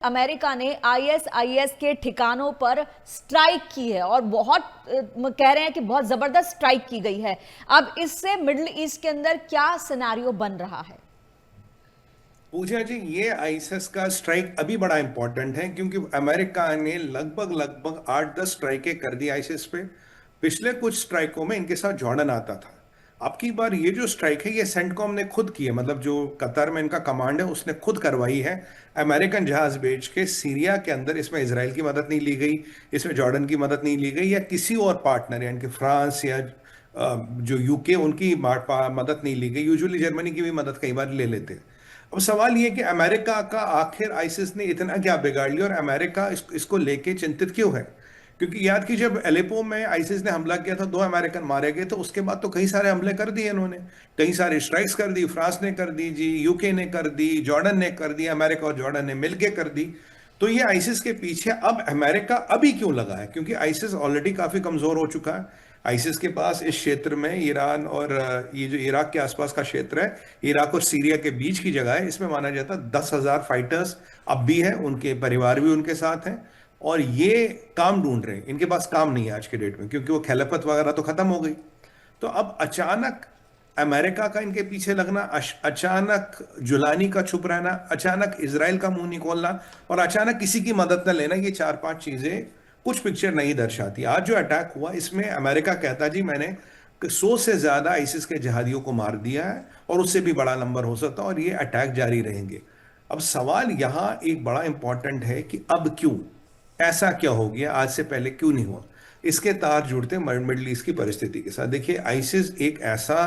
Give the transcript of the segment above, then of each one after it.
America ने ISIS के ठिकानों पर स्ट्राइक की है और बहुत कह रहे हैं कि बहुत जबरदस्त स्ट्राइक की गई है। अब इससे मिडिल ईस्ट के अंदर क्या सिनेरियो बन रहा है? पूजा जी, ये आईएसएस का स्ट्राइक अभी बड़ा इंपॉर्टेंट है क्योंकि अमेरिका ने लगभग लगभग 8-10 स्ट्राइकें कर दी आईएसएस पे। पिछले कुछ स्ट्राइकों में इनके साथ जॉर्डन आता था। अब की बार ये जो स्ट्राइक है ये सेंटकॉम ने खुद की है, मतलब जो कतर में इनका कमांड है उसने खुद करवाई है। अमेरिकन जहाज भेज के सीरिया के अंदर। इसमें इसराइल की मदद नहीं ली गई, इसमें जॉर्डन की मदद नहीं ली गई या किसी और पार्टनर यानी कि फ्रांस या जो यूके उनकी मदद नहीं ली गई। यूजुअली जर्मनी की भी मदद कई बार ले लेते हैं। अब सवाल ये कि अमेरिका का आखिर आईसिस ने इतना क्या बिगाड़ लिया और अमेरिका इसको लेके चिंतित क्यों है? क्योंकि याद कीजिए, जब एलेपो में आईसिस ने हमला किया था 2 अमेरिकन मारे गए, तो उसके बाद तो कई सारे हमले कर दिए इन्होंने। कई सारे स्ट्राइक्स कर दी, फ्रांस ने कर दी जी, यूके ने कर दी, जॉर्डन ने कर दी, अमेरिका और जॉर्डन ने मिलकर कर दी। तो ये आईसिस के पीछे अब अमेरिका अभी क्यों लगा है? क्योंकि आईसिस ऑलरेडी काफी कमजोर हो चुका है। आईसिस के पास इस क्षेत्र में ईरान और ये जो इराक के आसपास का क्षेत्र है, इराक और सीरिया के बीच की जगह है, इसमें माना जाता है 10,000 फाइटर्स अब भी हैं, उनके परिवार भी उनके साथ हैं। और ये काम ढूंढ रहे हैं, इनके पास काम नहीं है आज के डेट में, क्योंकि वो खिलाफत वगैरह तो खत्म हो गई। तो अब अचानक अमेरिका का इनके पीछे लगना, अचानक जुलानी का चुप रहना, अचानक इसराइल का मुंह नहीं खोलना और अचानक किसी की मदद न लेना, ये 4-5 चीजें कुछ पिक्चर नहीं दर्शाती। आज जो अटैक हुआ इसमें अमेरिका कहता जी मैंने 100 से ज्यादा आईसिस के जहादियों को मार दिया है और उससे भी बड़ा नंबर हो सकता है और ये अटैक जारी रहेंगे। अब सवाल यहां एक बड़ा इंपॉर्टेंट है कि अब क्यों ऐसा क्या हो गया, आज से पहले क्यों नहीं हुआ? इसके तार जुड़ते मिडिल ईस्ट की परिस्थिति के साथ। देखिए, आइसिस एक ऐसा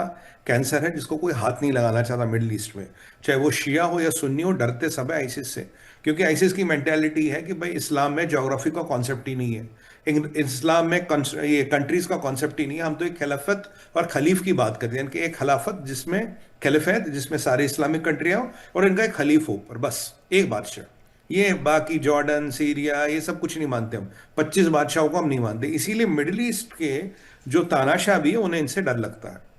कैंसर है जिसको कोई हाथ नहीं लगाना चाहता मिडिल ईस्ट में। चाहे वो शिया हो या सुन्नी हो, डरते सब है आइसिस से। क्योंकि आइसिस की मेंटेलिटी है कि भाई इस्लाम में ज्योग्राफी का कॉन्सेप्ट ही नहीं है, इस्लाम में ये कंट्रीज का कॉन्सेप्ट ही नहीं है। हम तो एक खिलाफत और खलीफ की बात करते हैं कि एक खिलाफत जिसमें खिलाफत जिसमें सारे इस्लामिक कंट्रियां हो और इनका एक खलीफ हो, पर बस एक बादशाह। ये बाकी जॉर्डन सीरिया ये सब कुछ नहीं मानते हम। 25 बादशाहों को हम नहीं मानते। इसीलिए मिडिल ईस्ट के जो तानाशाह भी है उन्हें इनसे डर लगता है।